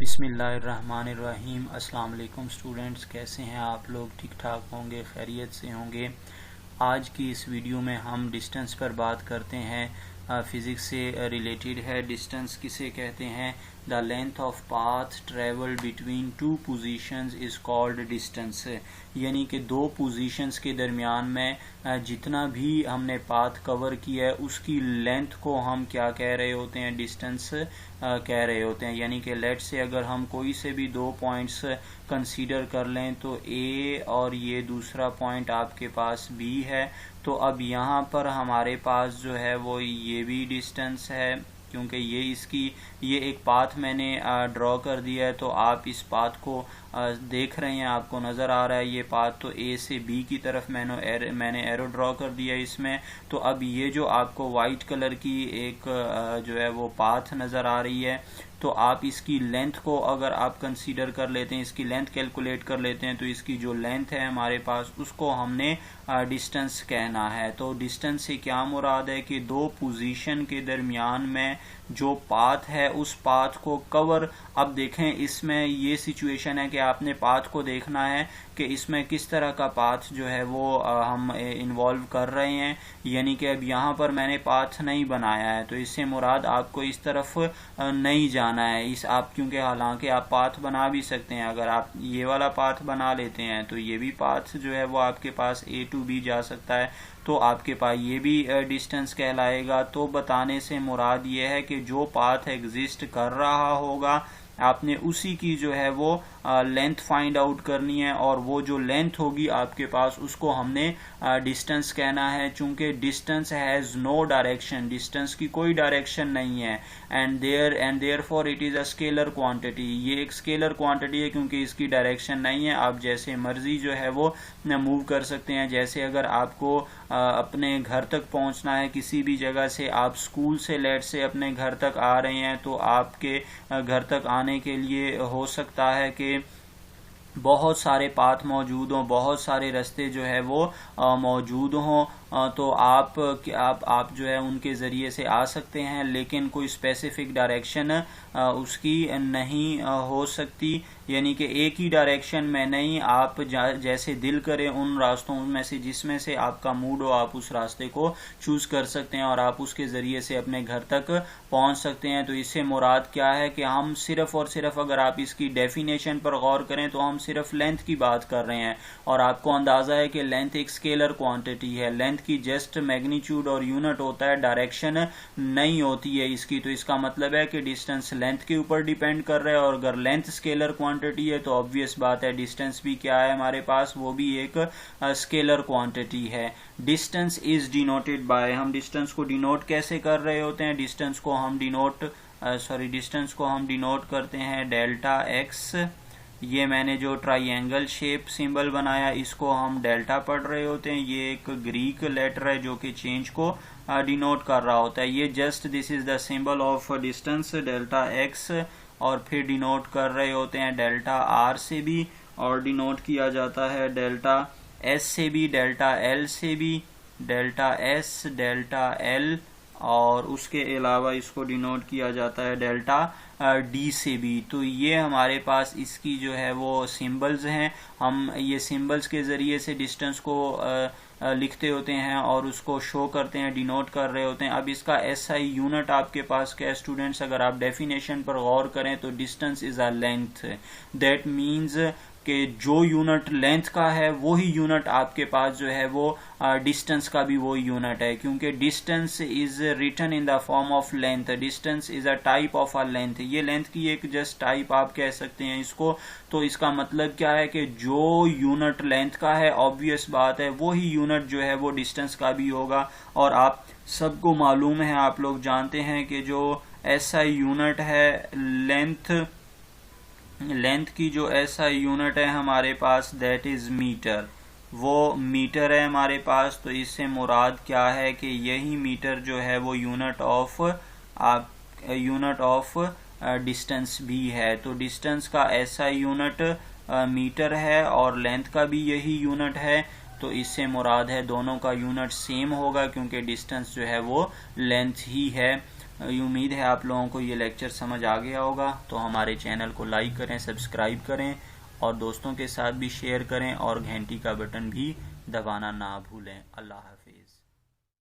बिस्मिल्लाहिर्रहमानिर्रहीम। अस्सलाम वालेकुम स्टूडेंट्स, कैसे हैं आप लोग? ठीक ठाक होंगे, खैरियत से होंगे। आज की इस वीडियो में हम डिस्टेंस पर बात करते हैं। फ़िज़िक्स से रिलेटेड है। डिस्टेंस किसे कहते हैं? The length of path travel between two positions is called distance. यानी कि दो पोजीशंस के दरमियान में जितना भी हमने पाथ कवर किया है उसकी लेंथ को हम क्या कह रहे होते हैं? डिस्टेंस कह रहे होते हैं। यानी कि लेट से अगर हम कोई से भी दो पॉइंट्स कंसीडर कर लें तो ए और ये दूसरा पॉइंट आपके पास बी है, तो अब यहाँ पर हमारे पास जो है वो ये भी डिस्टेंस है, क्योंकि ये एक पाथ मैंने ड्रॉ कर दिया है। तो आप इस पाथ को देख रहे हैं, आपको नज़र आ रहा है ये पाथ। तो ए से बी की तरफ मैंने एरो ड्रॉ कर दिया इसमें। तो अब ये जो आपको वाइट कलर की एक जो है वो पाथ नज़र आ रही है, तो आप इसकी लेंथ को अगर आप कंसीडर कर लेते हैं, इसकी लेंथ कैलकुलेट कर लेते हैं, तो इसकी जो लेंथ है हमारे पास उसको हमने डिस्टेंस कहना है। तो डिस्टेंस से क्या मुराद है कि दो पोजीशन के दरमियान में जो पाथ है उस पाथ को कवर। अब देखें, इसमें ये सिचुएशन है कि आपने पाथ को देखना है कि इसमें किस तरह का पाथ जो है वो हम इन्वॉल्व कर रहे हैं। यानी कि अब यहाँ पर मैंने पाथ नहीं बनाया है, तो इससे मुराद आपको इस तरफ नहीं जाना है। क्योंकि हालांकि आप पाथ बना भी सकते हैं। अगर आप ये वाला पाथ बना लेते हैं तो ये भी पाथ जो है वो आपके पास ए टू बी जा सकता है, तो आपके पास ये भी डिस्टेंस कहलाएगा। तो बताने से मुराद ये है कि जो पाथ एग्जिस्ट कर रहा होगा आपने उसी की जो है वो लेंथ फाइंड आउट करनी है, और वो जो लेंथ होगी आपके पास उसको हमने डिस्टेंस कहना है। चूंकि distance has no direction, distance की कोई डायरेक्शन नहीं है, and therefore it is a scalar quantity. ये एक स्केलर क्वांटिटी है क्योंकि इसकी डायरेक्शन नहीं है। आप जैसे मर्जी जो है वो मूव कर सकते हैं। जैसे अगर आपको अपने घर तक पहुंचना है किसी भी जगह से, आप स्कूल से लेट से अपने घर तक आ रहे हैं, तो आपके घर तक आने के लिए हो सकता है कि बहुत सारे पाथ मौजूद हों, बहुत सारे रास्ते जो है वो मौजूद हों। तो आप जो है उनके ज़रिए से आ सकते हैं, लेकिन कोई स्पेसिफिक डायरेक्शन उसकी नहीं हो सकती। यानी कि एक ही डायरेक्शन में नहीं, आप जैसे दिल करे उन रास्तों में से जिसमें से आपका मूड हो, आप उस रास्ते को चूज़ कर सकते हैं और आप उसके ज़रिए से अपने घर तक पहुंच सकते हैं। तो इससे मुराद क्या है कि हम सिर्फ और सिर्फ, अगर आप इसकी डेफिनेशन पर गौर करें तो हम सिर्फ लेंथ की बात कर रहे हैं, और आपको अंदाज़ा है कि लेंथ एक स्केलर क्वांटिटी है। लेंथ की जस्ट मैग्नीट्यूड और यूनिट होता है, डायरेक्शन नहीं होती है इसकी। तो इसका मतलब है कि डिस्टेंस लेंथ के ऊपर डिपेंड कर रहा है, और अगर लेंथ स्केलर क्वांटिटी है तो ऑब्वियस बात है डिस्टेंस भी क्या है हमारे पास, वो भी एक स्केलर क्वांटिटी है। डिस्टेंस इज डिनोटेड बाय, हम डिस्टेंस को डिनोट कैसे कर रहे होते हैं? डिस्टेंस को हम डिनोट करते हैं डेल्टा एक्स। ये मैंने जो ट्राइंगल शेप सिंबल बनाया इसको हम डेल्टा पढ़ रहे होते हैं। ये एक ग्रीक लेटर है जो कि चेंज को डिनोट कर रहा होता है। ये just this is the symbol of distance delta x, और फिर डिनोट कर रहे होते हैं डेल्टा आर से भी, और डिनोट किया जाता है डेल्टा एस से भी, डेल्टा एल से भी, डेल्टा एस, डेल्टा एल, और उसके अलावा इसको डिनोट किया जाता है डेल्टा डी से भी। तो ये हमारे पास इसकी जो है वो सिंबल्स हैं। हम ये सिंबल्स के ज़रिए से डिस्टेंस को लिखते होते हैं और उसको शो करते हैं, डिनोट कर रहे होते हैं। अब इसका एसआई यूनिट आपके पास क्या है स्टूडेंट्स? अगर आप डेफिनेशन पर गौर करें तो distance is a length. That means कि जो यूनिट लेंथ का है वही यूनिट आपके पास जो है वो डिस्टेंस का भी वो यूनिट है, क्योंकि distance is written in the form of length. Distance is a type of a length. ये लेंथ की एक जस्ट टाइप आप कह सकते हैं इसको। तो इसका मतलब क्या है कि जो यूनिट लेंथ का है, ऑब्वियस बात है वही यूनिट जो है वो डिस्टेंस का भी होगा। और आप सबको मालूम है, आप लोग जानते हैं कि जो एसआई यूनिट है लेंथ की, जो ऐसा यूनिट है हमारे पास दैट इज मीटर, वो मीटर है हमारे पास। तो इससे मुराद क्या है कि यही मीटर जो है वो यूनिट ऑफ डिस्टेंस भी है। तो डिस्टेंस का ऐसा यूनिट मीटर है और लेंथ का भी यही यूनिट है। तो इससे मुराद है दोनों का यूनिट सेम होगा, क्योंकि डिस्टेंस जो है वो लेंथ ही है। उम्मीद है आप लोगों को ये लेक्चर समझ आ गया होगा। तो हमारे चैनल को लाइक करें, सब्सक्राइब करें और दोस्तों के साथ भी शेयर करें और घंटी का बटन भी दबाना ना भूलें। अल्लाह हाफ़िज़।